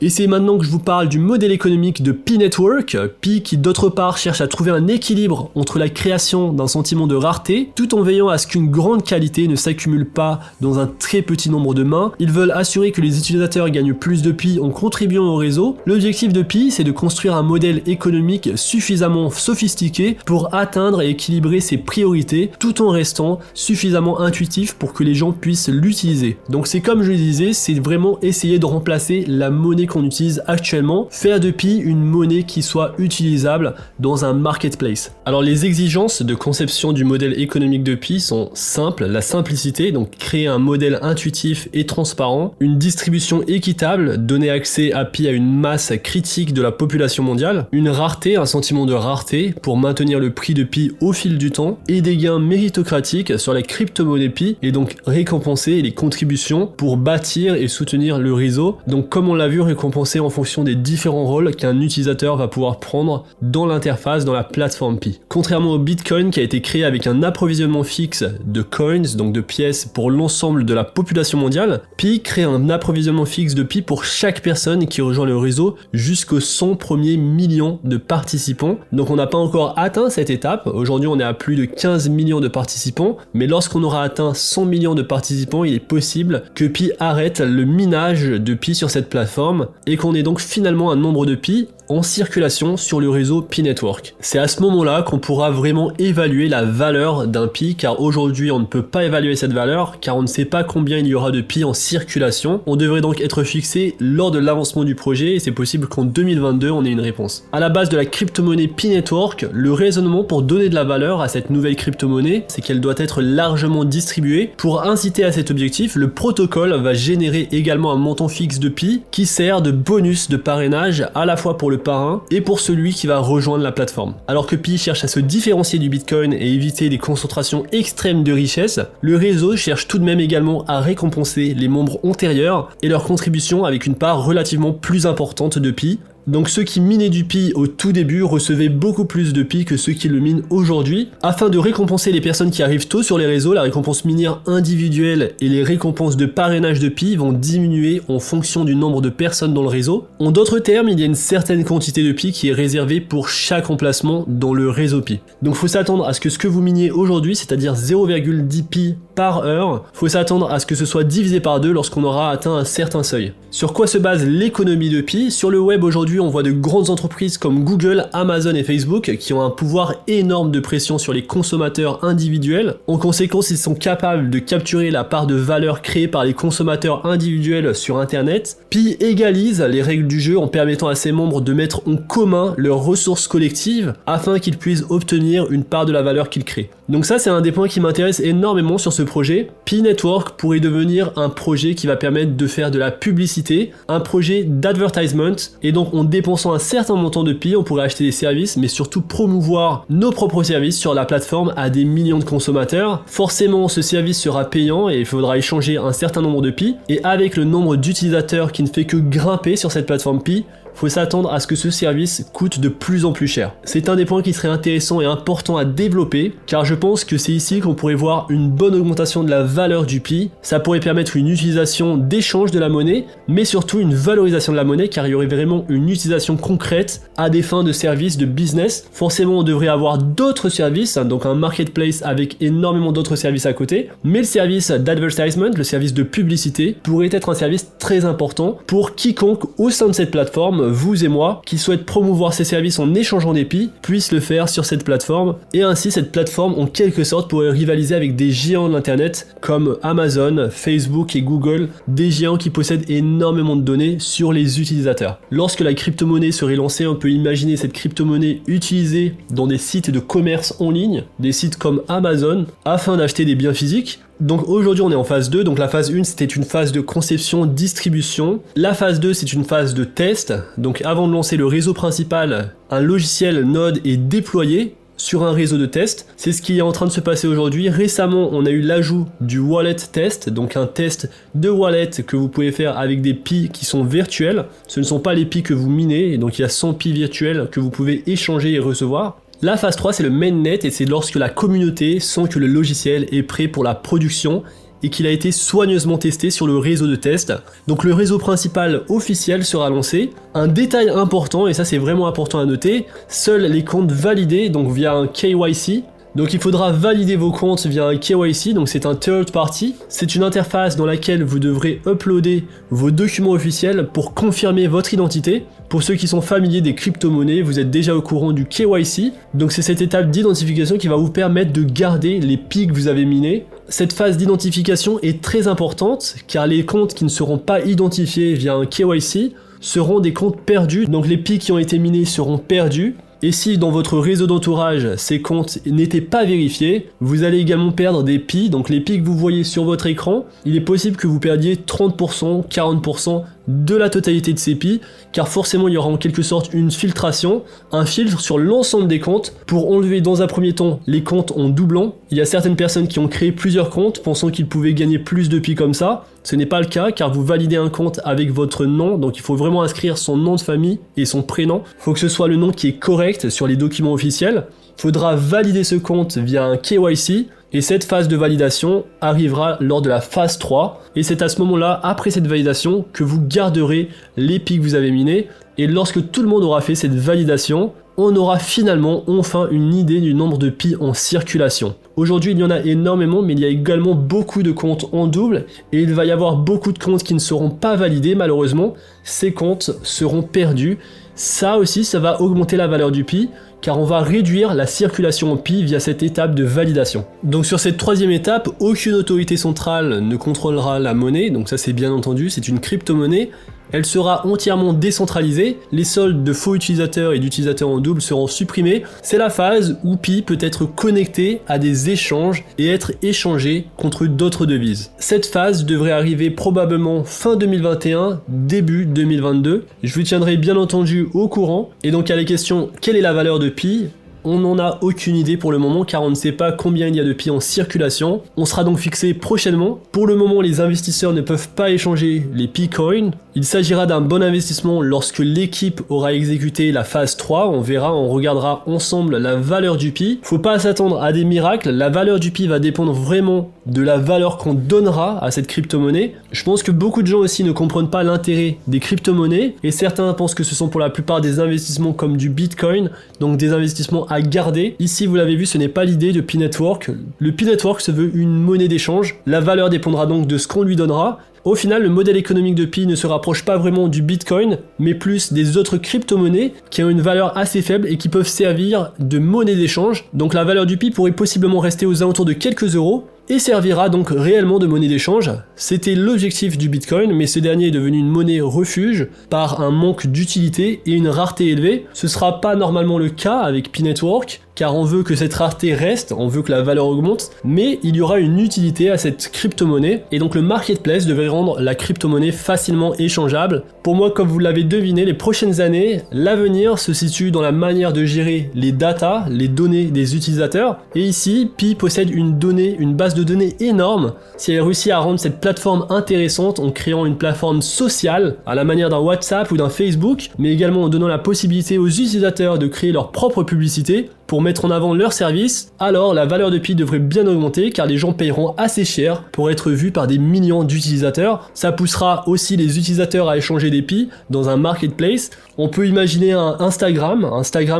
Et c'est maintenant que je vous parle du modèle économique de Pi Network, Pi qui d'autre part cherche à trouver un équilibre entre la création d'un sentiment de rareté, tout en veillant à ce qu'une grande qualité ne s'accumule pas dans un très petit nombre de mains. Ils veulent assurer que les utilisateurs gagnent plus de Pi en contribuant au réseau. L'objectif de Pi, c'est de construire un modèle économique suffisamment sophistiqué pour atteindre et équilibrer ses priorités, tout en restant suffisamment intuitif pour que les gens puissent l'utiliser. Donc c'est comme je le disais, c'est vraiment essayer de remplacer la monnaie qu'on utilise actuellement, faire de Pi une monnaie qui soit utilisable dans un marketplace. Alors les exigences de conception du modèle économique de Pi sont simples, la simplicité, donc créer un modèle intuitif et transparent, une distribution équitable, donner accès à Pi à une masse critique de la population mondiale, une rareté, un sentiment de rareté pour maintenir le prix de Pi au fil du temps, et des gains méritocratiques sur la crypto-monnaie Pi, et donc récompenser les contributions pour bâtir et soutenir le réseau. Donc comme on l'a vu, récompensé en fonction des différents rôles qu'un utilisateur va pouvoir prendre dans l'interface, dans la plateforme Pi. Contrairement au Bitcoin qui a été créé avec un approvisionnement fixe de coins, donc de pièces pour l'ensemble de la population mondiale, Pi crée un approvisionnement fixe de Pi pour chaque personne qui rejoint le réseau jusqu'aux 100 premiers millions de participants. Donc on n'a pas encore atteint cette étape, aujourd'hui on est à plus de 15 millions de participants, mais lorsqu'on aura atteint 100 millions de participants, il est possible que Pi arrête le minage de Pi sur cette plateforme et qu'on ait donc finalement un nombre de Pi en circulation sur le réseau Pi Network. C'est à ce moment-là qu'on pourra vraiment évaluer la valeur d'un Pi, car aujourd'hui on ne peut pas évaluer cette valeur car on ne sait pas combien il y aura de Pi en circulation. On devrait donc être fixé lors de l'avancement du projet et c'est possible qu'en 2022 on ait une réponse. À la base de la crypto-monnaie Pi Network, le raisonnement pour donner de la valeur à cette nouvelle crypto-monnaie, c'est qu'elle doit être largement distribuée. Pour inciter à cet objectif, le protocole va générer également un montant fixe de Pi qui sert de bonus de parrainage à la fois pour le parrain et pour celui qui va rejoindre la plateforme. Alors que Pi cherche à se différencier du Bitcoin et éviter des concentrations extrêmes de richesse, le réseau cherche tout de même également à récompenser les membres antérieurs et leur contribution avec une part relativement plus importante de Pi. Donc ceux qui minaient du Pi au tout début recevaient beaucoup plus de Pi que ceux qui le minent aujourd'hui. Afin de récompenser les personnes qui arrivent tôt sur les réseaux, la récompense minière individuelle et les récompenses de parrainage de Pi vont diminuer en fonction du nombre de personnes dans le réseau. En d'autres termes, il y a une certaine quantité de Pi qui est réservée pour chaque emplacement dans le réseau Pi. Donc faut s'attendre à ce que vous miniez aujourd'hui, c'est-à-dire 0,10 Pi par heure, faut s'attendre à ce que ce soit divisé par 2 lorsqu'on aura atteint un certain seuil. Sur quoi se base l'économie de Pi? Sur le web aujourd'hui, on voit de grandes entreprises comme Google, Amazon et Facebook qui ont un pouvoir énorme de pression sur les consommateurs individuels. En conséquence, ils sont capables de capturer la part de valeur créée par les consommateurs individuels sur Internet. Pi égalise les règles du jeu en permettant à ses membres de mettre en commun leurs ressources collectives afin qu'ils puissent obtenir une part de la valeur qu'ils créent. Donc ça, c'est un des points qui m'intéresse énormément sur ce projet. Pi Network pourrait devenir un projet qui va permettre de faire de la publicité, un projet d'advertisement, et donc en dépensant un certain montant de Pi, on pourrait acheter des services, mais surtout promouvoir nos propres services sur la plateforme à des millions de consommateurs. Forcément, ce service sera payant et il faudra échanger un certain nombre de Pi, et avec le nombre d'utilisateurs qui ne fait que grimper sur cette plateforme Pi, faut s'attendre à ce que ce service coûte de plus en plus cher. C'est un des points qui serait intéressant et important à développer, car je pense que c'est ici qu'on pourrait voir une bonne augmentation de la valeur du Pi. Ça pourrait permettre une utilisation d'échange de la monnaie, mais surtout une valorisation de la monnaie, car il y aurait vraiment une utilisation concrète à des fins de services de business. Forcément, on devrait avoir d'autres services, donc un marketplace avec énormément d'autres services à côté, mais le service d'advertisement, le service de publicité, pourrait être un service très important pour quiconque au sein de cette plateforme, vous et moi, qui souhaitent promouvoir ces services en échangeant des Pi, puissent le faire sur cette plateforme, et ainsi cette plateforme en quelque sorte pourrait rivaliser avec des géants de l'internet comme Amazon, Facebook et Google, des géants qui possèdent énormément de données sur les utilisateurs. Lorsque la crypto-monnaie serait lancée, on peut imaginer cette crypto-monnaie utilisée dans des sites de commerce en ligne, des sites comme Amazon, afin d'acheter des biens physiques. Donc aujourd'hui on est en phase 2, donc la phase 1 c'était une phase de conception, distribution. La phase 2 c'est une phase de test, donc avant de lancer le réseau principal, un logiciel Node est déployé sur un réseau de test. C'est ce qui est en train de se passer aujourd'hui. Récemment, on a eu l'ajout du wallet test, donc un test de wallet que vous pouvez faire avec des Pi qui sont virtuels. Ce ne sont pas les Pi que vous minez, et donc il y a 100 Pi virtuels que vous pouvez échanger et recevoir. La phase 3, c'est le mainnet, et c'est lorsque la communauté sent que le logiciel est prêt pour la production et qu'il a été soigneusement testé sur le réseau de test. Donc le réseau principal officiel sera lancé. Un détail important, et ça c'est vraiment important à noter, seuls les comptes validés, donc via un KYC, donc il faudra valider vos comptes via un KYC, donc c'est un third party. C'est une interface dans laquelle vous devrez uploader vos documents officiels pour confirmer votre identité. Pour ceux qui sont familiers des crypto-monnaies, vous êtes déjà au courant du KYC. Donc c'est cette étape d'identification qui va vous permettre de garder les Pi que vous avez minés. Cette phase d'identification est très importante car les comptes qui ne seront pas identifiés via un KYC seront des comptes perdus. Donc les Pi qui ont été minés seront perdus. Et si dans votre réseau d'entourage, ces comptes n'étaient pas vérifiés, vous allez également perdre des Pi, donc les Pi que vous voyez sur votre écran, il est possible que vous perdiez 30%, 40% de la totalité de ces Pi, car forcément il y aura en quelque sorte une filtration, un filtre sur l'ensemble des comptes, pour enlever dans un premier temps les comptes en doublon. Il y a certaines personnes qui ont créé plusieurs comptes, pensant qu'ils pouvaient gagner plus de Pi comme ça. Ce n'est pas le cas, car vous validez un compte avec votre nom, donc il faut vraiment inscrire son nom de famille et son prénom. Il faut que ce soit le nom qui est correct sur les documents officiels. Il faudra valider ce compte via un KYC, et cette phase de validation arrivera lors de la phase 3, et c'est à ce moment-là, après cette validation, que vous garderez les Pi que vous avez minés, et lorsque tout le monde aura fait cette validation, on aura finalement enfin une idée du nombre de Pi en circulation. Aujourd'hui, il y en a énormément, mais il y a également beaucoup de comptes en double, et il va y avoir beaucoup de comptes qui ne seront pas validés, malheureusement. Ces comptes seront perdus. Ça aussi, ça va augmenter la valeur du Pi, car on va réduire la circulation en Pi via cette étape de validation. Donc sur cette troisième étape, aucune autorité centrale ne contrôlera la monnaie, donc ça c'est bien entendu, c'est une crypto-monnaie. Elle sera entièrement décentralisée, les soldes de faux utilisateurs et d'utilisateurs en double seront supprimés. C'est la phase où Pi peut être connecté à des échanges et être échangé contre d'autres devises. Cette phase devrait arriver probablement fin 2021, début 2022. Je vous tiendrai bien entendu au courant. Et donc à la question, quelle est la valeur de Pi ? On n'en a aucune idée pour le moment car on ne sait pas combien il y a de Pi en circulation. On sera donc fixé prochainement. Pour le moment, les investisseurs ne peuvent pas échanger les Pi Coins. Il s'agira d'un bon investissement lorsque l'équipe aura exécuté la phase 3. On verra, on regardera ensemble la valeur du Pi. Faut pas s'attendre à des miracles. La valeur du Pi va dépendre vraiment de la valeur qu'on donnera à cette crypto-monnaie. Je pense que beaucoup de gens aussi ne comprennent pas l'intérêt des crypto-monnaies et certains pensent que ce sont pour la plupart des investissements comme du Bitcoin, donc des investissements à garder. Ici, vous l'avez vu, ce n'est pas l'idée de Pi Network. Le Pi Network se veut une monnaie d'échange. La valeur dépendra donc de ce qu'on lui donnera. Au final, le modèle économique de Pi ne se rapproche pas vraiment du Bitcoin, mais plus des autres crypto-monnaies qui ont une valeur assez faible et qui peuvent servir de monnaie d'échange. Donc la valeur du Pi pourrait possiblement rester aux alentours de quelques euros et servira donc réellement de monnaie d'échange. C'était l'objectif du Bitcoin, mais ce dernier est devenu une monnaie refuge par un manque d'utilité et une rareté élevée. Ce sera pas normalement le cas avec Pi Network, car on veut que cette rareté reste, on veut que la valeur augmente, mais il y aura une utilité à cette crypto-monnaie, et donc le marketplace devrait rendre la crypto-monnaie facilement échangeable. Pour moi, comme vous l'avez deviné, les prochaines années, l'avenir se situe dans la manière de gérer les data, les données des utilisateurs, et ici, Pi possède une base de données énorme. Si elle réussit à rendre cette plateforme intéressante en créant une plateforme sociale, à la manière d'un WhatsApp ou d'un Facebook, mais également en donnant la possibilité aux utilisateurs de créer leur propre publicité, pour mettre en avant leurs services, alors la valeur de Pi devrait bien augmenter car les gens payeront assez cher pour être vus par des millions d'utilisateurs. Ça poussera aussi les utilisateurs à échanger des Pi dans un marketplace. On peut imaginer un Instagram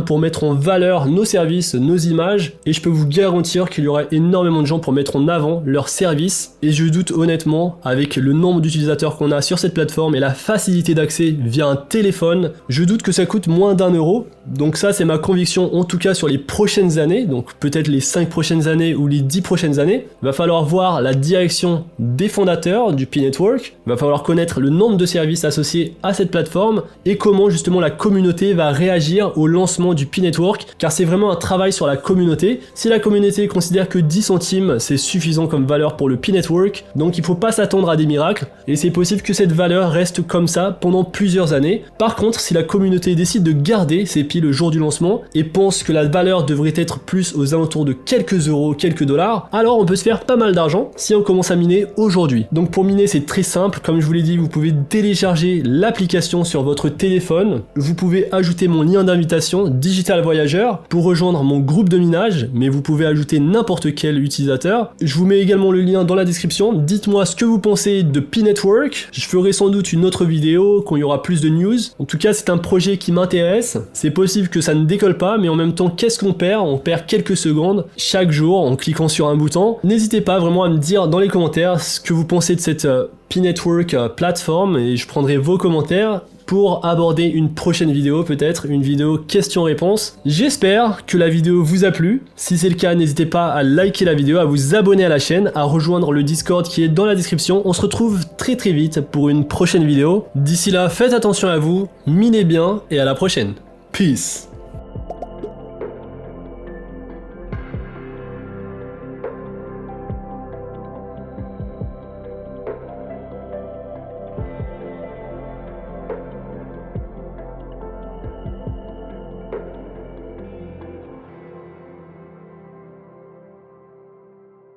pour mettre en valeur nos services, nos images, et je peux vous garantir qu'il y aura énormément de gens pour mettre en avant leurs services, et je doute honnêtement, avec le nombre d'utilisateurs qu'on a sur cette plateforme et la facilité d'accès via un téléphone, je doute que ça coûte moins d'€1. Donc ça c'est ma conviction en tout cas sur les prochaines années, donc peut-être les 5 prochaines années ou les 10 prochaines années. Il va falloir voir la direction des fondateurs du Pi Network, il va falloir connaître le nombre de services associés à cette plateforme et comment justement la communauté va réagir au lancement du Pi Network, car c'est vraiment un travail sur la communauté. Si la communauté considère que 10 centimes c'est suffisant comme valeur pour le Pi Network, donc il faut pas s'attendre à des miracles et c'est possible que cette valeur reste comme ça pendant plusieurs années. Par contre, si la communauté décide de garder ces Pi le jour du lancement et pense que la valeur valeur devrait être plus aux alentours de quelques euros, quelques dollars, alors on peut se faire pas mal d'argent si on commence à miner aujourd'hui. Donc pour miner, c'est très simple, comme je vous l'ai dit, vous pouvez télécharger l'application sur votre téléphone, vous pouvez ajouter mon lien d'invitation Digital Voyageur pour rejoindre mon groupe de minage, mais vous pouvez ajouter n'importe quel utilisateur. Je vous mets également le lien dans la description, dites-moi ce que vous pensez de P-Network, je ferai sans doute une autre vidéo quand il y aura plus de news. En tout cas, c'est un projet qui m'intéresse, c'est possible que ça ne décolle pas, mais en même temps, qu'est-ce qu'on perd? On perd quelques secondes chaque jour en cliquant sur un bouton. N'hésitez pas vraiment à me dire dans les commentaires ce que vous pensez de cette P-Network plateforme et je prendrai vos commentaires pour aborder une prochaine vidéo, peut-être une vidéo questions-réponses. J'espère que la vidéo vous a plu. Si c'est le cas, n'hésitez pas à liker la vidéo, à vous abonner à la chaîne, à rejoindre le Discord qui est dans la description. On se retrouve très vite pour une prochaine vidéo. D'ici là, faites attention à vous, minez bien et à la prochaine. Peace.